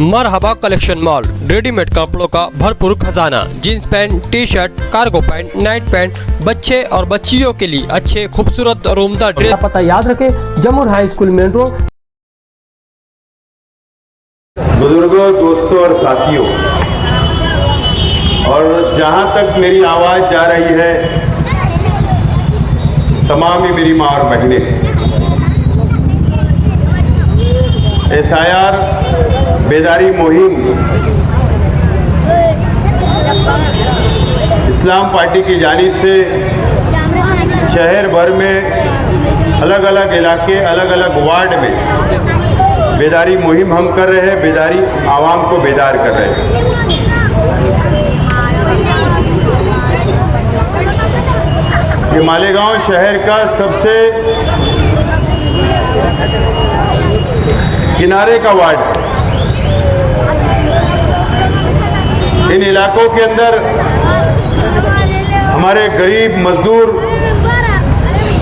मरहबा collection mall, readymade कपड़ों का भरपूर खजाना। Jeans pant, T shirt, cargo pant, night pant, बच्चे और बच्चियों के लिए अच्छे खूबसूरत और उम्दा ड्रेस। पता याद रखें, जमुर हाई स्कूल मेन रोड। बुजुर्गों, दोस्तों और साथियों, और जहां तक मेरी आवाज जा रही है, तमाम ही मेरी माँ और बहनें, SIR बेदारी मुहिम इस्लाम पार्टी की जानिब से शहर भर में अलग अलग इलाके, अलग अलग वार्ड में बेदारी मुहिम हम कर रहे हैं। बेदारी आवाम को बेदार कर रहे हैं। ये मालेगांव शहर का सबसे किनारे का वार्ड है। इन इलाकों के अंदर हमारे गरीब मजदूर,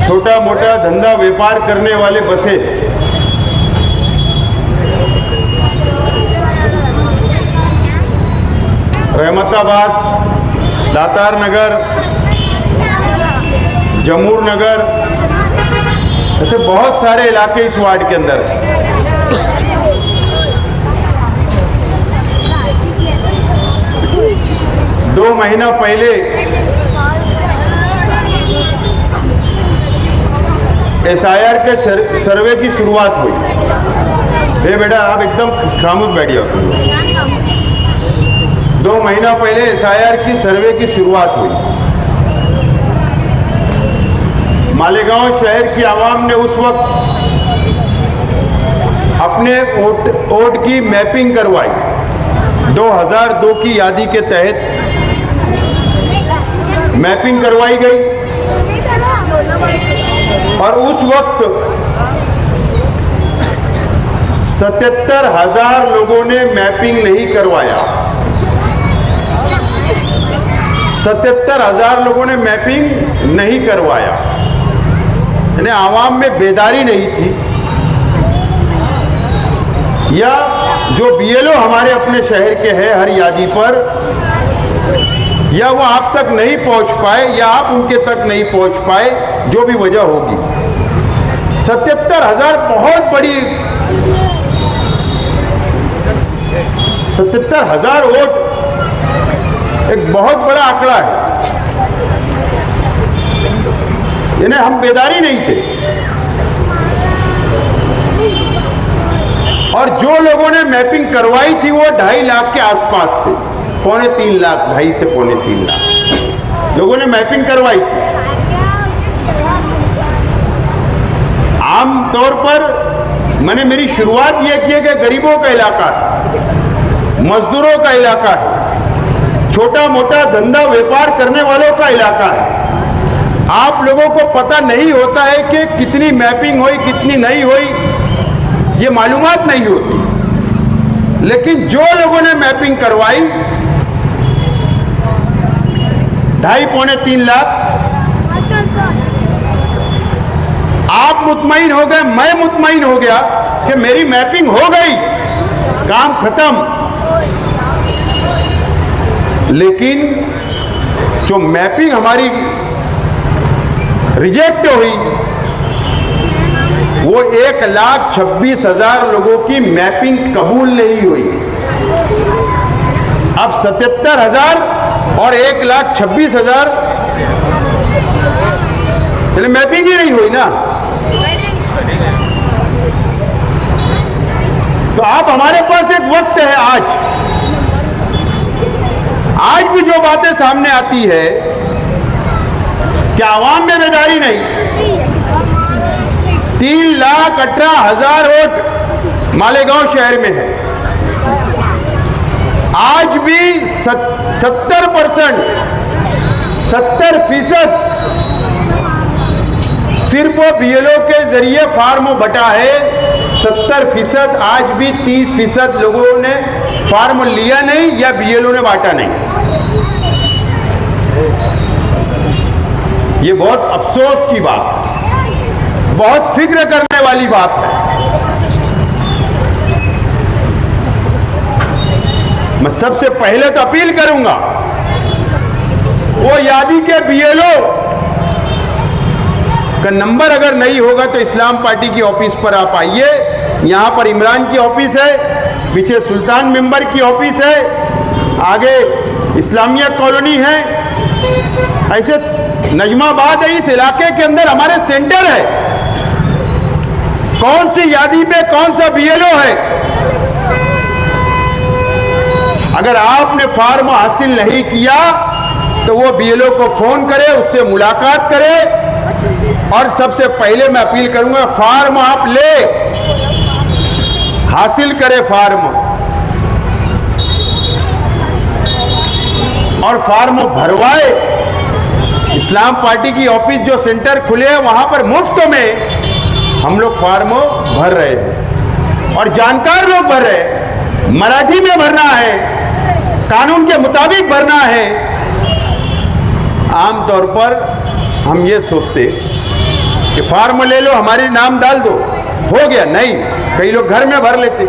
छोटा मोटा धंधा व्यापार करने वाले बसे। रहमताबाद, दातार नगर, जमूर नगर, ऐसे बहुत सारे इलाके इस वार्ड के अंदर हैं। दो महीना पहले SIR के सर्वे की शुरुआत हुई। बेटा आप एकदम खामोश बैठिए। 2 महीना पहले SIR की सर्वे की शुरुआत हुई। मालेगांव शहर की आवाम ने उस वक्त अपने वोट की मैपिंग करवाई। 2002 की यादी के तहत मैपिंग करवाई गई और उस वक्त 77,000 लोगों ने मैपिंग नहीं करवाया। 77,000 लोगों ने मैपिंग नहीं करवाया। यानी आवाम में बेदारी नहीं थी, या जो BLO हमारे अपने शहर के हैं हर यादी पर, या वो आप तक नहीं पहुंच पाए, या आप उनके तक नहीं पहुंच पाए, जो भी वजह होगी। 77,000 बहुत बड़ी, 77,000 वोट एक बहुत बड़ा आंकड़ा है। यानी हम बेदारी नहीं थे। और जो लोगों ने मैपिंग करवाई थी वो 2.5 लाख के आसपास थे। 2.25 लाख, 2.5 से 3.25 लाख लोगों ने मैपिंग करवाई थी। आम तौर पर मैंने मेरी शुरुआत यह की है कि गरीबों का इलाका है, मजदूरों का इलाका है, छोटा मोटा धंधा व्यापार करने वालों का इलाका है। आप लोगों को पता नहीं होता है कि कितनी मैपिंग हुई, कितनी नहीं हुई, ये मालूमात नहीं होती। लेकिन जो लोगों ने मैपिंग करवाई, 2.5-3 लाख, आप मुतमईन हो गए, मैं मुतमईन हो गया कि मेरी मैपिंग हो गई, काम खत्म। लेकिन जो मैपिंग हमारी रिजेक्ट हुई, वो 1,26,000 लोगों की मैपिंग कबूल नहीं हुई। अब 77,000 और 1,26,000, यानी मैपिंग ही नहीं हुई ना। तो आप हमारे पास एक वक्त है आज भी जो बातें सामने आती है कि आवाम में बेदारी नहीं। 3,18,000 वोट मालेगांव शहर में है। आज भी 70% सिर्फ BLO के जरिए फार्म बटा है। 70% आज भी 30% लोगों ने फार्म लिया नहीं या BLO ने बांटा नहीं। ये बहुत अफसोस की बात है, बहुत फिक्र करने वाली बात है। मैं सबसे पहले तो अपील करूंगा वो यादी के बीएलओ का नंबर अगर नहीं होगा तो इस्लाम पार्टी की ऑफिस पर आप आइए। यहां पर इमरान की ऑफिस है, पीछे सुल्तान मेंबर की ऑफिस है, आगे इस्लामिया कॉलोनी है, ऐसे नजमाबाद है। इस इलाके के अंदर हमारे सेंटर है। कौन सी यादी पे कौन सा बीएलओ है? अगर आपने फॉर्म हासिल नहीं किया तो वो बीएलओ को फोन करे, उससे मुलाकात करे और सबसे पहले मैं अपील करूंगा फॉर्म आप ले, हासिल करे फॉर्म और फॉर्म भरवाए। इस्लाम पार्टी की ऑफिस जो सेंटर खुले हैं वहां पर मुफ्त में हम लोग फॉर्म भर रहे हैं और जानकार लोग भर रहे हैं। मराठी में भरना है, कानून के मुताबिक भरना है। आमतौर पर हम ये सोचते कि फॉर्म ले लो, हमारे नाम डाल दो, हो गया। नहीं, कई लोग घर में भर लेते।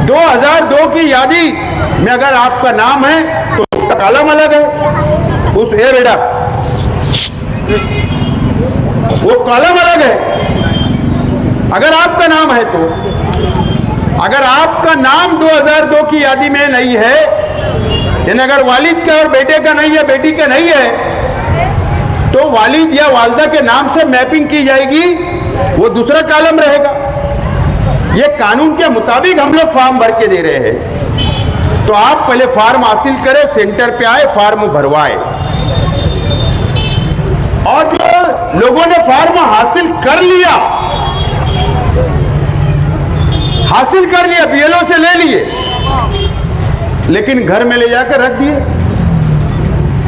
2002 की यादी में अगर आपका नाम है तो उसका कॉलम अलग है, उस ए बेटा वो कॉलम अलग है। अगर आपका नाम है तो, अगर आपका नाम 2002 की यादी में नहीं है, यानी अगर वालिद का और बेटे का नहीं है, बेटी का नहीं है, तो वालिद या वालदा के नाम से मैपिंग की जाएगी, वो दूसरा कॉलम रहेगा। ये कानून के मुताबिक हम लोग फॉर्म भर के दे रहे हैं। तो आप पहले फॉर्म हासिल करें, सेंटर पे आए, फॉर्म भरवाए। और जो लोगों ने फॉर्म हासिल कर लिया बीएलओ से ले लिए, लेकिन घर में ले जाकर रख दिए।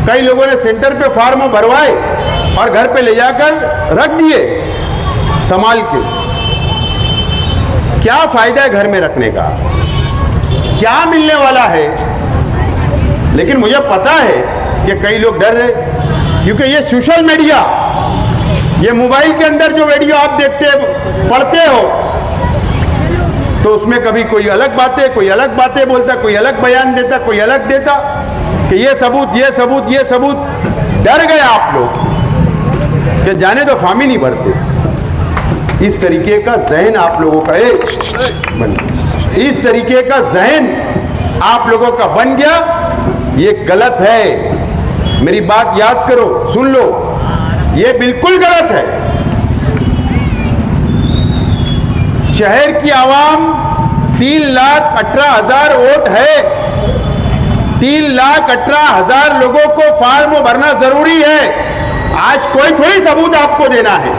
कई लोगों ने सेंटर पे फॉर्म भरवाए और घर पे ले जाकर रख दिए संभाल के। क्या फायदा है घर में रखने का? क्या मिलने वाला है? लेकिन मुझे पता है कि कई लोग डर रहे, क्योंकि ये सोशल मीडिया, ये मोबाइल के अंदर जो वीडियो आप देखते पढ़ते हो, तो उसमें कभी कोई अलग बातें बोलता, कोई अलग बयान देता, कोई अलग देता कि ये सबूत, ये सबूत, ये सबूत। डर गए आप लोग कि जाने तो फामी नहीं भरते। इस तरीके का जहन आप लोगों का इस तरीके का जहन आप लोगों का बन गया, ये गलत है। मेरी बात याद करो, सुन लो, ये बिल्कुल गलत है। शहर की आवाम 3,18,000 वोट है। 3,18,000 लोगों को फॉर्म भरना जरूरी है। आज कोई थोड़ी सबूत आपको देना है,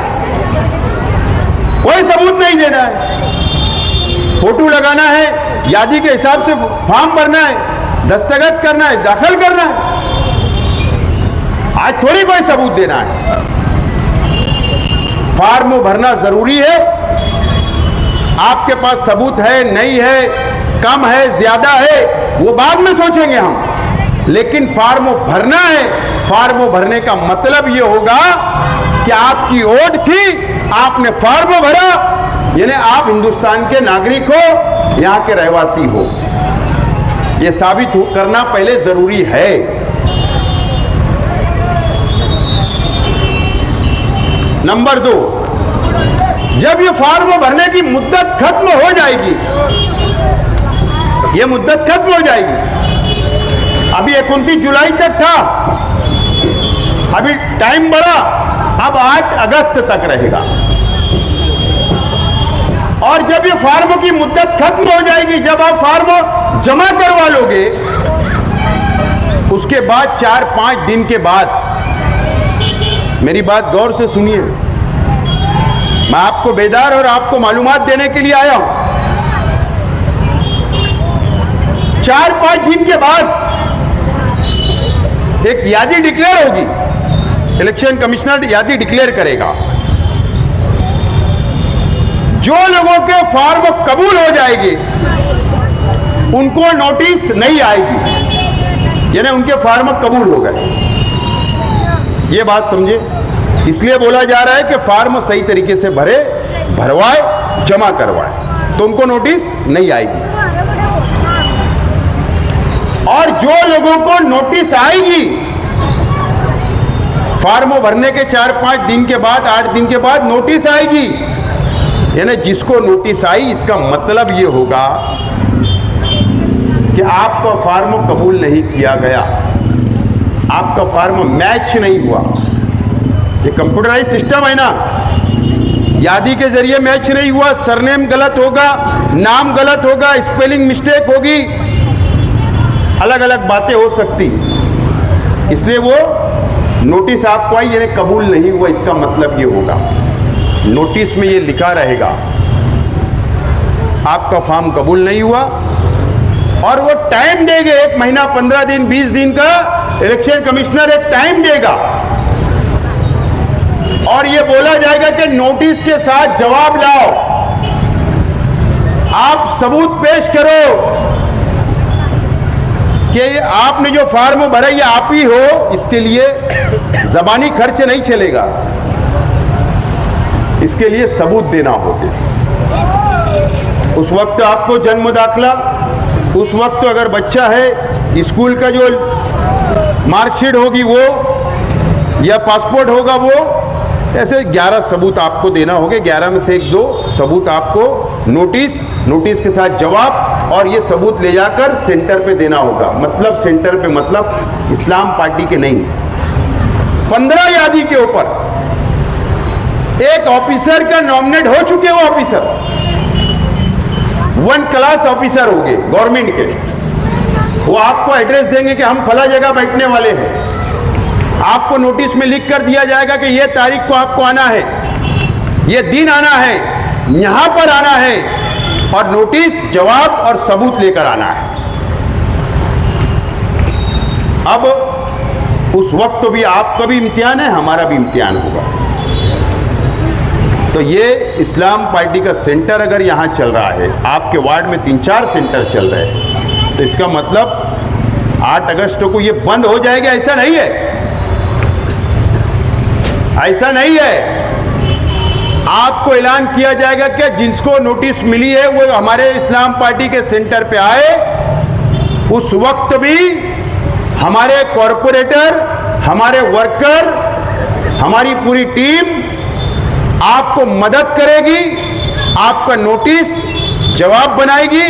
कोई सबूत नहीं देना है। फोटो लगाना है, यादी के हिसाब से फॉर्म भरना है, दस्तखत करना है, दाखिल करना है। आज थोड़ी कोई सबूत देना है। फॉर्म भरना जरूरी है। आपके पास सबूत है, नहीं है, कम है, ज्यादा है, वो बाद में सोचेंगे हम, लेकिन फॉर्म भरना है। फॉर्म भरने का मतलब ये होगा कि आपकी वोट थी, आपने फॉर्म भरा, यानी आप हिंदुस्तान के नागरिक हो, यहां के रहवासी हो। यह साबित करना पहले जरूरी है। नंबर 2, जब ये फॉर्म भरने की मुद्दत खत्म हो जाएगी, ये मुद्दत खत्म हो जाएगी। अभी 29 जुलाई तक था, अभी टाइम बढ़ा, अब 8 अगस्त तक रहेगा। और जब ये फॉर्म की मुद्दत खत्म हो जाएगी, जब आप फॉर्म जमा करवा लोगे, उसके बाद 4-5 दिन के बाद, मेरी बात गौर से सुनिए, मैं आपको बेदार और आपको मालूमात देने के लिए आया हूं। 4-5 दिन के बाद एक यादी डिक्लेयर होगी, इलेक्शन कमिश्नर यादी डिक्लेयर करेगा। जो लोगों के फॉर्म कबूल हो जाएंगे उनको नोटिस नहीं आएगी, यानी उनके फॉर्म कबूल हो गए। ये बात समझे, इसलिए बोला जा रहा है कि फॉर्म सही तरीके से भरे, भरवाए, जमा करवाए, तो उनको नोटिस नहीं आएगी। और जो लोगों को नोटिस आएगी फॉर्म भरने के 4-5 दिन के बाद, 8 दिन के बाद नोटिस आएगी, यानी जिसको नोटिस आई इसका मतलब ये होगा कि आपका फॉर्म कबूल नहीं किया गया, आपका फॉर्म मैच नहीं हुआ। ये कंप्यूटराइज सिस्टम है ना, यादी के जरिए मैच नहीं हुआ, सरनेम गलत होगा, नाम गलत होगा, स्पेलिंग मिस्टेक होगी, अलग अलग बातें हो सकती, इसलिए वो नोटिस आपको आई यानी कबूल नहीं हुआ, इसका मतलब ये होगा नोटिस में ये लिखा रहेगा आपका फॉर्म कबूल नहीं हुआ, और वो टाइम देंगे 1 महीना, 15 दिन, 20 दिन का इलेक्शन कमिश्नर एक टाइम देगा, और ये बोला जाएगा कि नोटिस के साथ जवाब लाओ, आप सबूत पेश करो कि आपने जो फॉर्म भरा ये आप ही हो, इसके लिए जबानी खर्च नहीं चलेगा, इसके लिए सबूत देना होगा। उस वक्त आपको जन्म दाखला, उस वक्त अगर बच्चा है स्कूल का जो मार्कशीट होगी वो, या पासपोर्ट होगा वो, ऐसे 11 सबूत आपको देना होगा। 11 में से 1-2 सबूत आपको नोटिस के साथ जवाब, और ये सबूत ले जाकर सेंटर पे देना होगा। मतलब सेंटर पे मतलब इस्लाम पार्टी के नहीं, 15 यादी के ऊपर एक ऑफिसर का नॉमिनेट हो चुके, वो ऑफिसर 1 क्लास ऑफिसर हो गए गवर्नमेंट के, वो आपको एड्रेस देंगे कि हम फला जगह बैठने वाले हैं, आपको नोटिस में लिख कर दिया जाएगा कि ये तारीख को आपको आना है, ये दिन आना है, यहां पर आना है, और नोटिस, जवाब और सबूत लेकर आना है। अब उस वक्त तो भी आपका भी इम्तिहान है, हमारा भी इम्तिहान होगा। तो ये इस्लाम पार्टी का सेंटर अगर यहाँ चल रहा है, आपके वार्ड में 3-4 सेंटर चल रहे हैं, तो इसका मतलब 8 अगस्त को ये बंद हो जाएगा, ऐसा नहीं है, ऐसा नहीं है। आपको ऐलान किया जाएगा कि जिसको नोटिस मिली है वो हमारे इस्लाम पार्टी के सेंटर पे आए, उस वक्त भी हमारे कॉरपोरेटर, हमारे वर्कर, हमारी पूरी टीम आपको मदद करेगी, आपका नोटिस जवाब बनाएगी,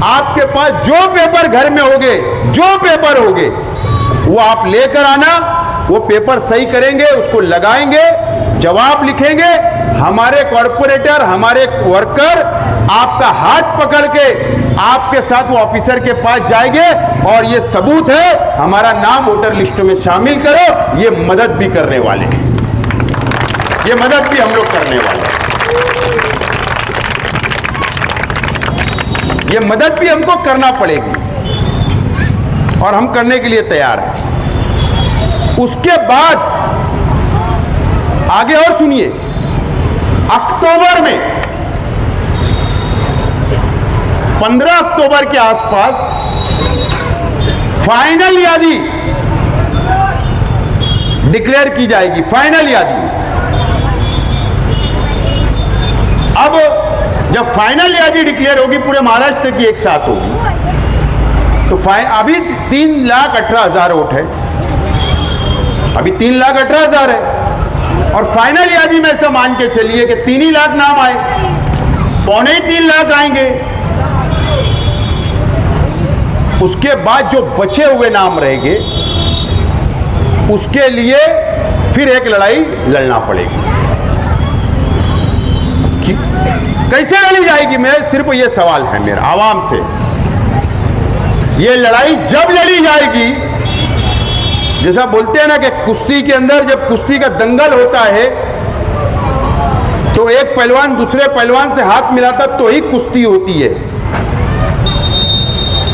आपके पास जो पेपर घर में होंगे, जो पेपर होंगे वो आप लेकर आना, वो पेपर सही करेंगे, उसको लगाएंगे, जवाब लिखेंगे, हमारे कॉरपोरेटर, हमारे वर्कर आपका हाथ पकड़ के आपके साथ वो ऑफिसर के पास जाएंगे, और ये सबूत है हमारा नाम वोटर लिस्ट में शामिल करो, ये मदद भी करने वाले हैं, ये मदद भी हम लोग करने वाले हैं, ये मदद भी हमको करना पड़ेगी, और हम करने के लिए तैयार हैं। उसके बाद आगे और सुनिए, अक्टूबर में 15 अक्टूबर के आसपास फाइनल यादी डिक्लेयर की जाएगी, फाइनल यादी। अब जब फाइनल यादी डिक्लेयर होगी पूरे महाराष्ट्र की एक साथ होगी, तो अभी 3,18,000 वोट है, अभी 3,18,000 है, और फाइनल यादी में ऐसा मान के चलिए कि 3 ही लाख नाम आए, 2.25-3 लाख आएंगे। उसके बाद जो बचे हुए नाम रहेंगे उसके लिए फिर एक लड़ाई लड़ना पड़ेगी। कैसे लड़ी जाएगी, मैं सिर्फ ये सवाल है मेरा आवाम से, ये लड़ाई जब लड़ी जाएगी, जैसा बोलते हैं ना कि कुश्ती के अंदर जब कुश्ती का दंगल होता है तो एक पहलवान दूसरे पहलवान से हाथ मिलाता तो ही कुश्ती होती है।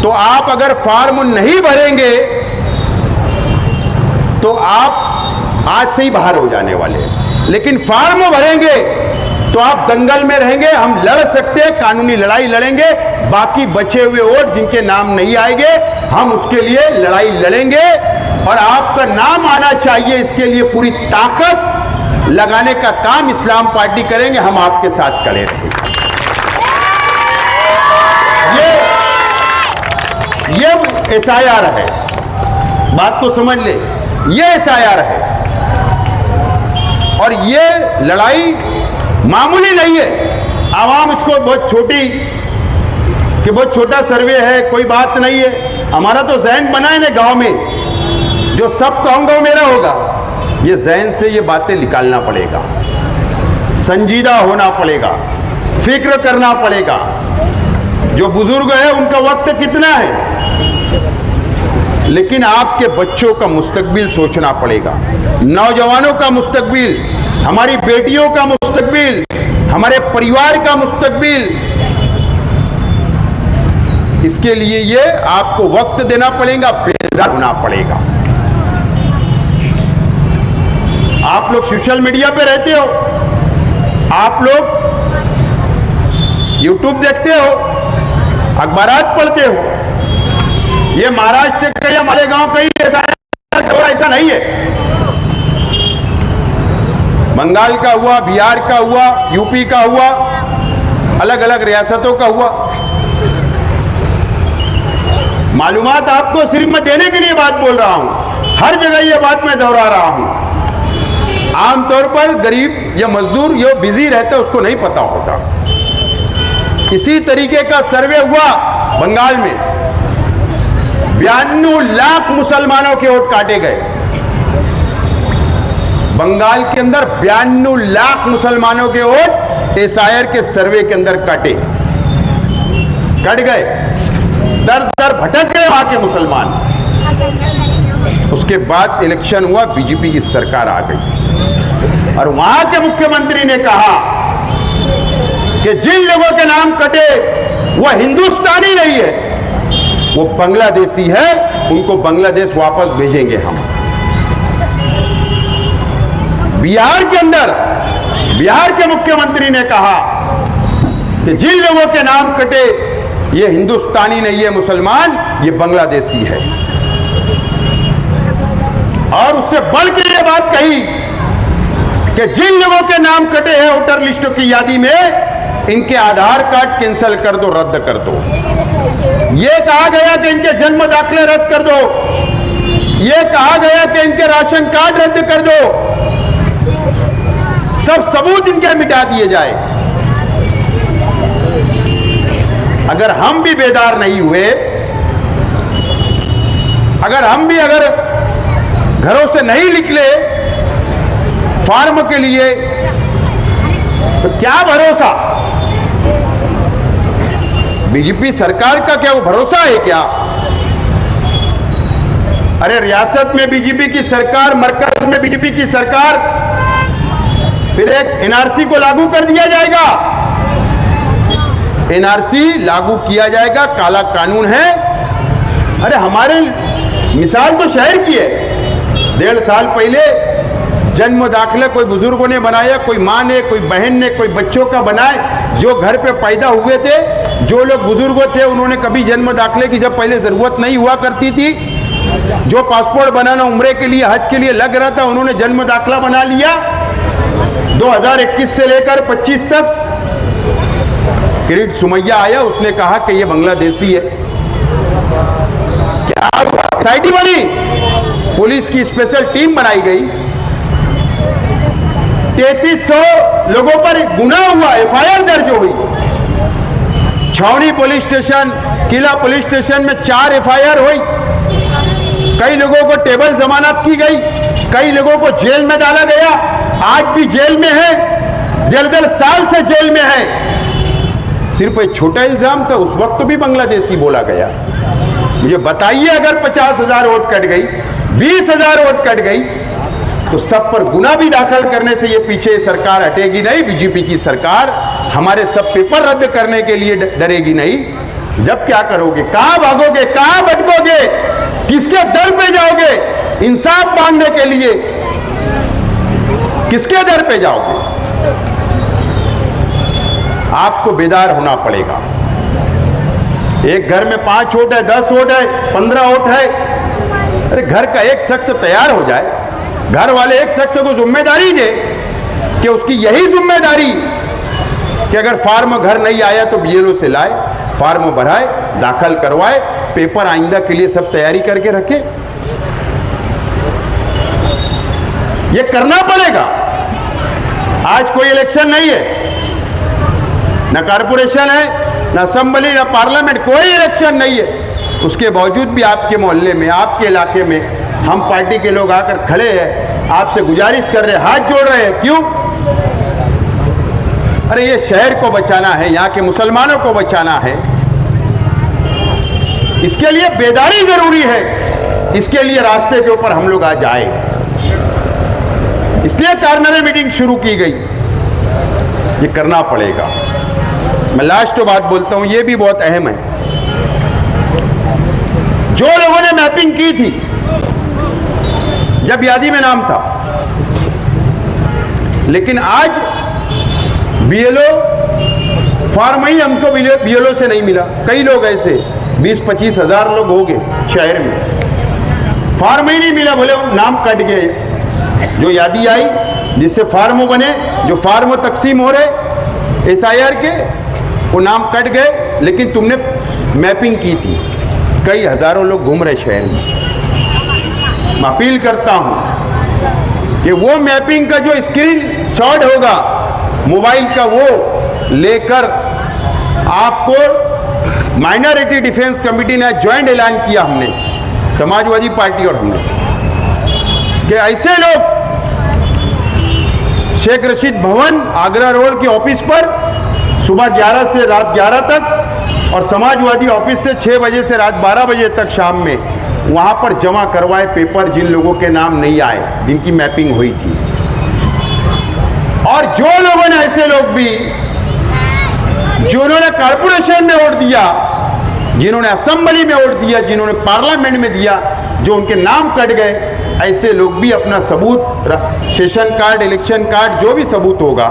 तो आप अगर फॉर्म नहीं भरेंगे तो आप आज से ही बाहर हो जाने वाले हैं, लेकिन फॉर्म भरेंगे तो आप दंगल में रहेंगे, हम लड़ सकते हैं, कानूनी लड़ाई लड़ेंगे, बाकी बचे हुए वोट जिनके नाम नहीं आएंगे हम उसके लिए लड़ाई लड़ेंगे, और आपका नाम आना चाहिए, इसके लिए पूरी ताकत लगाने का काम इस्लाम पार्टी करेंगे, हम आपके साथ खड़े रहेंगे। ये SIR है, बात को समझ ले, ये SIR है। और ये लड़ाई मामूली नहीं है। आवाम इसको बहुत छोटी, कि बहुत छोटा सर्वे है, कोई बात नहीं है। हमारा तो जहन बना है ना गांव में, जो सब कहूंगा मेरा होगा। ये जहन से ये बातें निकालना पड़ेगा, संजीदा होना पड़ेगा, फिक्र करना पड़ेगा। जो बुजुर्ग है उनका वक्त कितना है, लेकिन आपके बच्चों का मुस्तकबिल सोचना पड़ेगा, नौजवानों का मुस्तकबिल, हमारी बेटियों का मुस्तकबिल, हमारे परिवार का मुस्तकबिल। इसके लिए ये आपको वक्त देना पड़ेगा, बेदार होना पड़ेगा। आप लोग सोशल मीडिया पे रहते हो, आप लोग यूट्यूब देखते हो, अखबारात पढ़ते हो। ये महाराष्ट्र का या हमारे गांव का ही ऐसा नहीं है। बंगाल का हुआ, बिहार का हुआ, यूपी का हुआ, अलग अलग रियासतों का हुआ। मालूमात आपको सिर्फ मैं देने के लिए बात बोल रहा हूं, हर जगह ये बात मैं दोहरा रहा हूं। आमतौर पर गरीब या मजदूर जो बिजी रहता है उसको नहीं पता होता। इसी तरीके का सर्वे हुआ बंगाल में, 92 लाख मुसलमानों के वोट काटे गए। बंगाल के अंदर 92 लाख मुसलमानों के वोट SIR के सर्वे के अंदर कट गए। दर दर भटक गए वहां के मुसलमान। उसके बाद इलेक्शन हुआ, बीजेपी की सरकार आ गई और वहां के मुख्यमंत्री ने कहा कि जिन लोगों के नाम कटे वह हिंदुस्तानी नहीं है, वो बांग्लादेशी है, उनको बांग्लादेश वापस भेजेंगे हम। बिहार के अंदर बिहार के मुख्यमंत्री ने कहा कि जिन लोगों के नाम कटे ये हिंदुस्तानी नहीं है, मुसलमान, ये बांग्लादेशी है। और उससे बढ़ के ये बात कही कि जिन लोगों के नाम कटे हैं वोटर लिस्टों की यादी में, इनके आधार कार्ड कैंसिल कर दो, रद्द कर दो। यह कहा गया कि इनके जन्म दाखिले रद्द कर दो, यह कहा गया कि इनके राशन कार्ड रद्द कर दो, सब सबूत इनके मिटा दिए जाए। अगर हम भी बेदार नहीं हुए, अगर हम भी घरों से नहीं निकले फार्म के लिए, तो क्या भरोसा? बीजेपी सरकार का क्या वो भरोसा है क्या? अरे रियासत में बीजेपी की सरकार, मरकज में बीजेपी की सरकार, फिर एक NRC को लागू कर दिया जाएगा। NRC लागू किया जाएगा, काला कानून है। अरे हमारे मिसाल तो शहर की है। 1.5 साल पहले जन्म दाखिला कोई बुजुर्गों ने बनाया, कोई माँ ने, कोई बहन ने, कोई बच्चों का बनाए, जो घर पे पैदा हुए थे, जो लोग बुजुर्ग थे उन्होंने कभी जन्म दाखिले की जब पहले जरूरत नहीं हुआ करती थी, जो पासपोर्ट बनाना उम्रे के लिए, हज के लिए लग रहा था, उन्होंने जन्म दाखिला बना लिया। 2021 से लेकर 25 तक किरीट सुमैया आया, उसने कहा कि ये बांग्लादेशी है। क्या सोसाइटी बनी, पुलिस की स्पेशल टीम बनाई गई, 3300 लोगों पर गुना हुआ, FIR दर्ज हुई। छावनी पुलिस स्टेशन, किला पुलिस स्टेशन में 4 FIR हुई। कई लोगों को टेबल जमानत की गई, कई लोगों को जेल में डाला गया, आज भी जेल में है, 1.5 साल से जेल में है। सिर्फ एक छोटा इल्जाम था, उस वक्त भी बांग्लादेशी बोला गया। मुझे बताइए, अगर 50,000 वोट कट गई, 20,000 वोट कट गई, तो सब पर गुना भी दाखिल करने से ये पीछे सरकार हटेगी नहीं। बीजेपी की सरकार हमारे सब पेपर रद्द करने के लिए डरेगी नहीं। जब क्या करोगे, कहां भागोगे, कहां भटकोगे, किसके दर पे जाओगे इंसाफ मांगने के लिए? किसके दर पे जाओगे? आपको बेदार होना पड़ेगा। एक घर में 5 वोट है, 10 वोट है, 15 वोट है, अरे घर का एक शख्स तैयार हो जाए, घर वाले एक शख्स को जिम्मेदारी दे कि उसकी यही जिम्मेदारी कि अगर फार्म घर नहीं आया तो BLO से लाए, फार्म भराए, दाखिल करवाए, पेपर आइंदा के लिए सब तैयारी करके रखें। ये करना पड़ेगा। आज कोई इलेक्शन नहीं है, ना कारपोरेशन है, ना असेंबली, ना पार्लियामेंट, कोई इलेक्शन नहीं है। उसके बावजूद भी आपके मोहल्ले में, आपके इलाके में हम पार्टी के लोग आकर खड़े हैं, आपसे गुजारिश कर रहे हैं, हाथ जोड़ रहे हैं। क्यों? अरे ये शहर को बचाना है, यहाँ के मुसलमानों को बचाना है। इसके लिए बेदारी जरूरी है, इसके लिए रास्ते के ऊपर हम लोग आज आए, इसलिए कार्नर मीटिंग शुरू की गई। ये करना पड़ेगा। मैं लास्ट बात बोलता हूं, ये भी बहुत अहम है। जो लोगों ने मैपिंग की थी जब यादी में नाम था, लेकिन आज बीएलओ फॉर्म ही हमको बीएलओ से नहीं मिला। कई लोग ऐसे 20-25 हजार लोग हो गए शहर में, फॉर्म ही नहीं मिला, बोले नाम कट गए। जो यादी आई जिससे फार्म बने, जो फार्म तकसीम हो रहे एसआईआर के, वो नाम कट गए, लेकिन तुमने मैपिंग की थी। कई हजारों लोग घूम रहे शहर में। मैं अपील करता हूं कि वो मैपिंग का जो स्क्रीन शॉट होगा मोबाइल का, वो लेकर आपको माइनॉरिटी डिफेंस कमेटी ने ज्वाइंट ऐलान किया, हमने समाजवादी पार्टी और हमने, कि ऐसे लोग शेख रशीद भवन आगरा रोड के ऑफिस पर सुबह 11 से रात 11 तक और समाजवादी ऑफिस से 6 बजे से रात 12 बजे तक शाम में वहां पर जमा करवाए पेपर, जिन लोगों के नाम नहीं आए, जिनकी मैपिंग हुई थी। और जो लोगों ने, ऐसे लोग भी जिन्होंने कारपोरेशन में वोट दिया, जिन्होंने असेंबली में वोट दिया, जिन्होंने पार्लियामेंट में दिया, जो उनके नाम कट गए, ऐसे लोग भी अपना सबूत, सेशन कार्ड, इलेक्शन कार्ड, जो भी सबूत होगा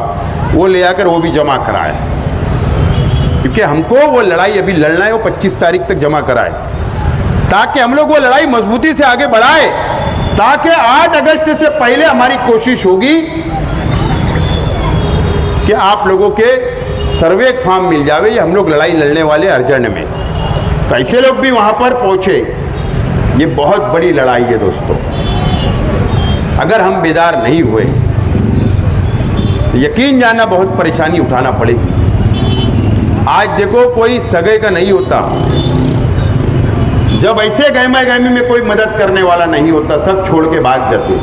वो ले आकर वो भी जमा कराए। क्योंकि हमको वो लड़ाई अभी लड़ना है, वो 25 तारीख तक जमा कराए, ताकि हम लोग वो लड़ाई मजबूती से आगे बढ़ाए, ताकि 8 अगस्त से पहले हमारी कोशिश होगी कि आप लोगों के सर्वे फॉर्म मिल जावे। ये हम लोग लड़ाई लड़ने वाले अर्जेंट में, तो ऐसे लोग भी वहां पर पहुंचे। ये बहुत बड़ी लड़ाई है दोस्तों। अगर हम बेदार नहीं हुए तो यकीन जानना बहुत परेशानी उठाना पड़ेगी। आज देखो, कोई सगे का नहीं होता, जब ऐसे गहमा गहमी में कोई मदद करने वाला नहीं होता, सब छोड़ के भाग जाते।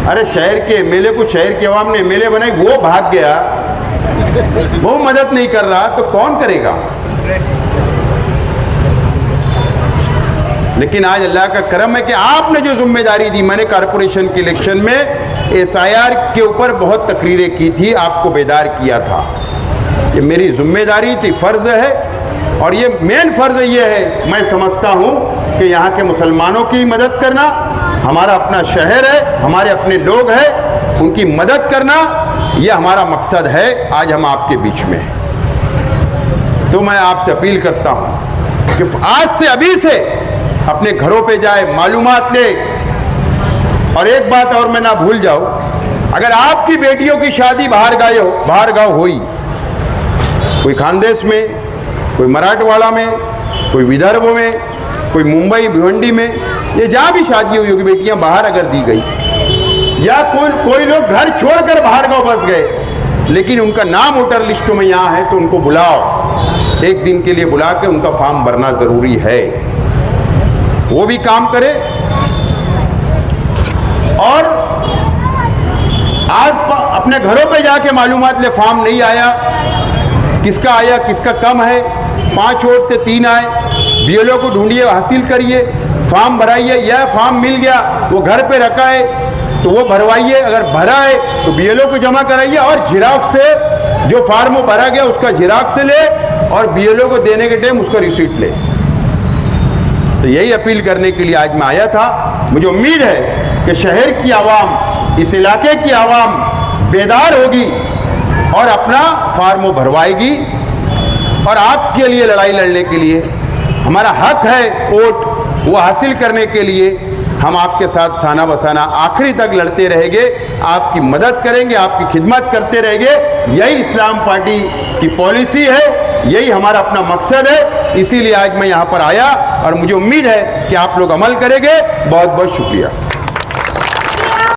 अरे शहर के एमएलए को शहर के अवाम ने एमएलए बनाई, वो भाग गया, वो मदद नहीं कर रहा, तो कौन करेगा? लेकिन आज अल्लाह का करम है कि आपने जो जिम्मेदारी दी, मैंने कारपोरेशन के इलेक्शन में एसआईआर के ऊपर बहुत तकरीरें की थी, आपको बेदार किया था। ये मेरी जिम्मेदारी थी, फर्ज है, और ये मेन फर्ज ये है, मैं समझता हूँ कि यहाँ के मुसलमानों की मदद करना, हमारा अपना शहर है, हमारे अपने लोग हैं, उनकी मदद करना, ये हमारा मकसद है। आज हम आपके बीच में हैं, तो मैं आपसे अपील करता हूँ कि आज से, अभी से अपने घरों पे जाए, मालूमात ले। और एक बात और मैं ना भूल जाऊं, अगर आपकी बेटियों की शादी बाहर गांव हुई, कोई खानदेश में, कोई मराठवाड़ा में, कोई विदर्भ में, कोई मुंबई भिवंडी में, ये जहां भी शादी हुई होगी, बेटियां बाहर अगर दी गई, या कोई लोग घर छोड़कर बाहर गांव बस गए, लेकिन उनका नाम वोटर लिस्टों में यहां है, तो उनको बुलाओ, एक दिन के लिए बुला के उनका फॉर्म भरना जरूरी है। वो भी काम करे। और आज अपने घरों पे जाके मालूमात ले, फॉर्म नहीं आया, किसका आया, किसका कम है, 5 वोट थे 3 आए, बीएलओ को ढूंढिए, हासिल करिए, फॉर्म भराइए। यह फॉर्म मिल गया, वो घर पे रखा है तो वो भरवाइए, अगर भरा है तो बीएलओ को जमा कराइए, और झिराक्स से जो फॉर्म भरा गया उसका झिराक्स से ले, और बीएलओ को देने के टाइम उसका रिसीट ले। तो यही अपील करने के लिए आज मैं आया था। मुझे उम्मीद है कि शहर की आवाम, इस इलाके की आवाम बेदार होगी और अपना फॉर्म भरवाएगी, और आपके लिए लड़ाई लड़ने के लिए, हमारा हक है वोट, वो हासिल करने के लिए हम आपके साथ साना बसाना आखिरी तक लड़ते रहेंगे, आपकी मदद करेंगे, आपकी खिदमत करते रहेंगे। यही इस्लाम पार्टी की पॉलिसी है, यही हमारा अपना मकसद है, इसीलिए आज मैं यहाँ पर आया और मुझे उम्मीद है कि आप लोग अमल करेंगे। बहुत बहुत शुक्रिया।